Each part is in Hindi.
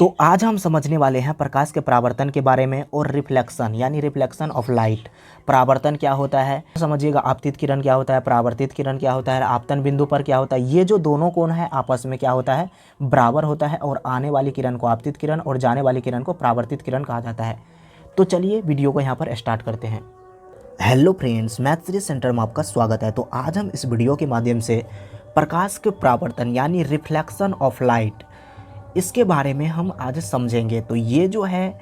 तो आज हम समझने वाले हैं प्रकाश के परावर्तन के बारे में और रिफ्लेक्शन यानी रिफ्लेक्शन ऑफ लाइट। परावर्तन क्या होता है समझिएगा, आपतित किरण क्या होता है, परावर्तित किरण क्या होता है, आपतन बिंदु पर क्या होता है। ये जो दोनों कोण हैं आपस में क्या होता है, बराबर होता है और आने वाली किरण को आपतित किरण और जाने वाली किरण को परावर्तित किरण कहा जाता है। तो चलिए वीडियो को यहाँ पर स्टार्ट करते हैं। Hello friends, math series centre में आपका स्वागत है। तो आज हम इस वीडियो के माध्यम से प्रकाश के परावर्तन यानी रिफ्लेक्शन ऑफ लाइट, इसके बारे में हम आज समझेंगे। तो ये जो है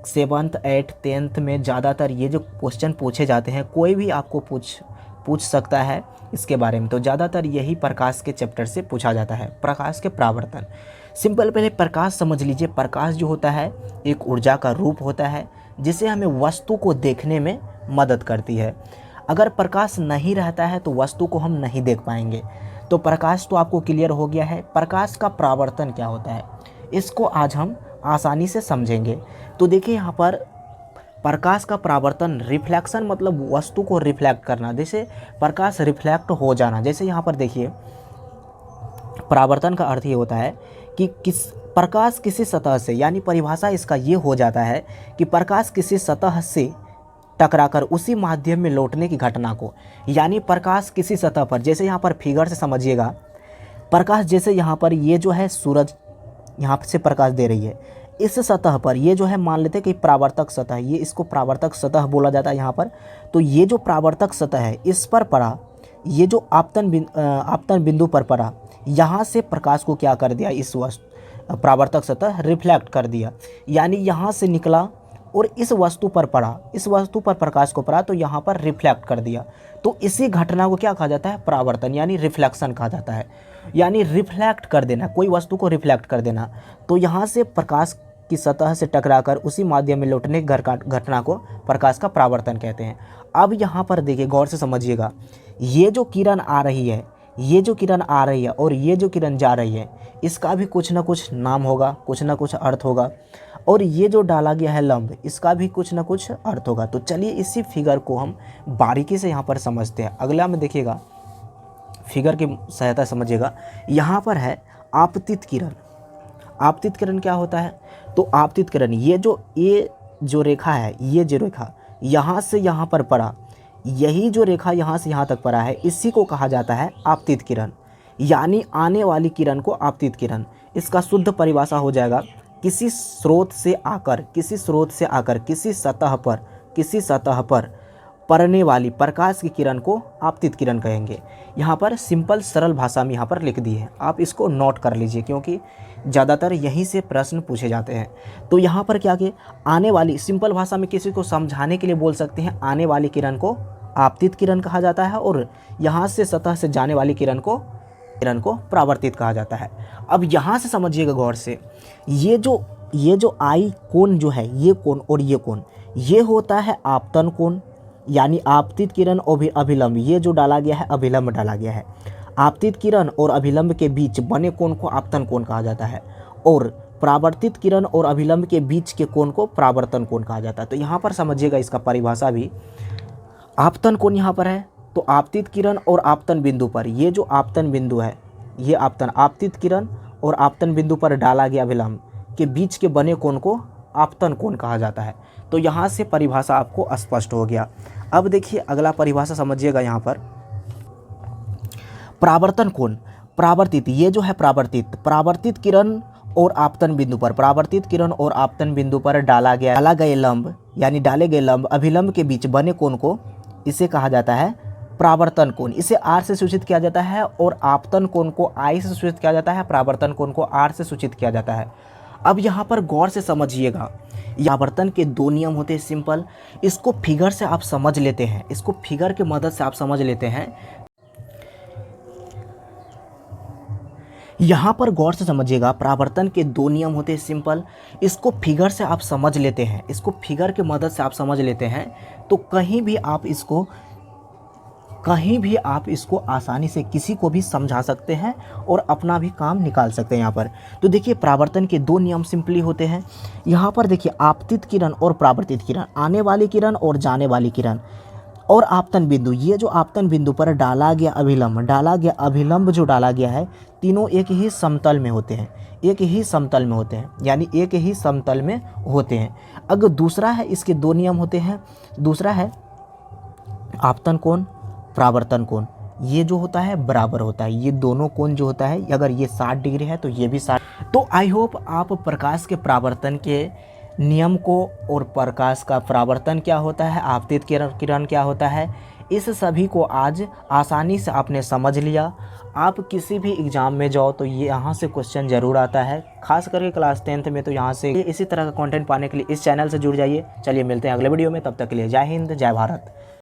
7th 8th 10th में ज़्यादातर ये जो क्वेश्चन पूछे जाते हैं, कोई भी आपको पूछ सकता है इसके बारे में। तो ज़्यादातर यही प्रकाश के चैप्टर से पूछा जाता है, प्रकाश के परावर्तन। सिंपल पहले प्रकाश समझ लीजिए। प्रकाश जो होता है एक ऊर्जा का रूप होता है जिसे हमें वस्तु को देखने में मदद करती है। अगर प्रकाश नहीं रहता है तो वस्तु को हम नहीं देख पाएंगे। तो प्रकाश तो आपको क्लियर हो गया है। प्रकाश का परावर्तन क्या होता है इसको आज हम आसानी से समझेंगे। तो देखिए यहाँ पर प्रकाश का परावर्तन, रिफ्लेक्शन मतलब वस्तु को रिफ्लेक्ट करना, जैसे प्रकाश रिफ्लेक्ट हो जाना। जैसे यहाँ पर देखिए परावर्तन का अर्थ ये होता है कि प्रकाश किसी सतह से, यानी परिभाषा इसका ये हो जाता है कि प्रकाश किसी सतह से टकराकर उसी माध्यम में लौटने की घटना को, यानी प्रकाश किसी सतह पर, जैसे यहाँ पर फिगर से समझिएगा, प्रकाश जैसे यहाँ पर ये जो है सूरज यहाँ से प्रकाश दे रही है, इस सतह पर ये जो है मान लेते हैं कि परावर्तक सतह, ये इसको परावर्तक सतह बोला जाता है यहाँ पर। तो ये जो परावर्तक सतह है इस पर पड़ा, ये जो आपतन बिंदु पर पड़ा, यहाँ से प्रकाश को क्या कर दिया, इस परावर्तक सतह रिफ्लेक्ट कर दिया, यानी यहाँ से निकला और इस वस्तु पर पड़ा, इस वस्तु पर प्रकाश को पड़ा तो यहाँ पर रिफ्लेक्ट कर दिया। तो इसी घटना को क्या कहा जाता है, परावर्तन यानी रिफ्लेक्शन कहा जाता है। यानी रिफ्लेक्ट कर देना, कोई वस्तु को रिफ्लेक्ट कर देना। तो यहाँ से प्रकाश की सतह से टकराकर उसी माध्यम में लौटने की घटना को प्रकाश का परावर्तन कहते हैं। अब यहाँ पर देखिए, गौर से समझिएगा, ये जो किरण आ रही है, ये जो किरण आ रही है और ये जो किरण जा रही है, इसका भी कुछ ना कुछ नाम होगा, कुछ ना कुछ अर्थ होगा। और ये जो डाला गया है लंब, इसका भी कुछ ना कुछ अर्थ होगा। तो चलिए इसी फिगर को हम बारीकी से यहाँ पर समझते हैं। अगला में देखिएगा, फिगर की सहायता समझिएगा। यहाँ पर है आपतित किरण। आपतित किरण क्या होता है, तो आपतित किरण ये जो रेखा है, ये जो रेखा यहाँ से यहाँ पर पड़ा, यही जो रेखा यहाँ से यहाँ तक पड़ा है, इसी को कहा जाता है आपतित किरण, यानी आने वाली किरण को आपतित किरण। इसका शुद्ध परिभाषा हो जाएगा, किसी स्रोत से आकर किसी सतह पर पड़ने वाली प्रकाश की किरण को आपतित किरण कहेंगे। यहाँ पर सिंपल सरल भाषा में यहाँ पर लिख दी है, आप इसको नोट कर लीजिए क्योंकि ज़्यादातर यहीं से प्रश्न पूछे जाते हैं। तो यहाँ पर क्या कि आने वाली, सिंपल भाषा में किसी को समझाने के लिए बोल सकते हैं, आने वाली किरण को आपतित किरण कहा जाता है और यहाँ से सतह से जाने वाली किरण को परावर्तित कहा जाता है। अब यहाँ से समझिएगा गौर से, ये जो आई कोण जो है, ये कोण और ये कोण, ये होता है आपतन कोण, यानी आपतित किरण और अभिलंब, ये जो डाला गया है अभिलंब डाला गया है। आपतित किरण और अभिलंब के बीच बने कोण को आपतन कोण कहा जाता है और परावर्तित किरण और अभिलंब के बीच के कोण को परावर्तन कोण कहा जाता है। तो यहाँ पर समझिएगा इसका परिभाषा भी, आपतन कोण यहाँ पर है तो आपतित किरण और आपतन बिंदु पर, ये जो आपतन बिंदु है, ये आपतित किरण और आपतन बिंदु पर डाला गया अभिलंब के बीच के बने कोण को आपतन कोण कहा जाता है। तो यहाँ से परिभाषा आपको स्पष्ट हो गया। अब देखिए अगला परिभाषा समझिएगा, यहाँ पर परावर्तन कोण, परावर्तित, ये जो है परावर्तित किरण और आपतन बिंदु पर, परावर्तित किरण और आपतन बिंदु पर डाले गए लंब अभिलंब के बीच बने कोण को, इसे कहा जाता है परावर्तन कोण। इसे आर से सूचित किया जाता है और आपतन कोण को आई से सूचित किया जाता है, परावर्तन कोण को आर से सूचित किया जाता है। अब यहाँ पर गौर से समझिएगा, परावर्तन के दो नियम होते हैं सिंपल, इसको फिगर से आप समझ लेते हैं, इसको फिगर की मदद से आप समझ लेते हैं। यहाँ पर गौर से समझिएगा, परावर्तन के दो नियम होते हैं सिंपल, इसको फिगर से आप समझ लेते हैं, इसको फिगर की मदद से आप समझ लेते हैं तो कहीं भी आप इसको आसानी से किसी को भी समझा सकते हैं और अपना भी काम निकाल सकते हैं यहाँ पर। तो देखिए परावर्तन के दो नियम सिंपली होते हैं। यहाँ पर देखिए आपतित किरण और परावर्तित किरण, आने वाली किरण और जाने वाली किरण, और आपतन बिंदु, ये जो आपतन बिंदु पर डाला गया अभिलंब जो डाला गया है, तीनों एक ही समतल में होते हैं। एक ही समतल में होते हैं, यानी एक ही समतल में होते हैं। अगर दूसरा है, इसके दो नियम होते हैं। दूसरा है आपतन कोण, परावर्तन कोण। ये जो होता है बराबर होता है, ये दोनों कोण जो होता है, अगर ये 60 डिग्री है तो ये भी 60। तो आई होप आप प्रकाश के परावर्तन के नियम को और प्रकाश का परावर्तन क्या होता है, आपतित किरण क्या होता है, इस सभी को आज आसानी से आपने समझ लिया। आप किसी भी एग्ज़ाम में जाओ तो ये यहाँ से क्वेश्चन ज़रूर आता है, खास करके क्लास 10th में। तो यहाँ से इसी तरह का कंटेंट पाने के लिए इस चैनल से जुड़ जाइए। चलिए मिलते हैं अगले वीडियो में, तब तक के लिए जय हिंद, जय भारत।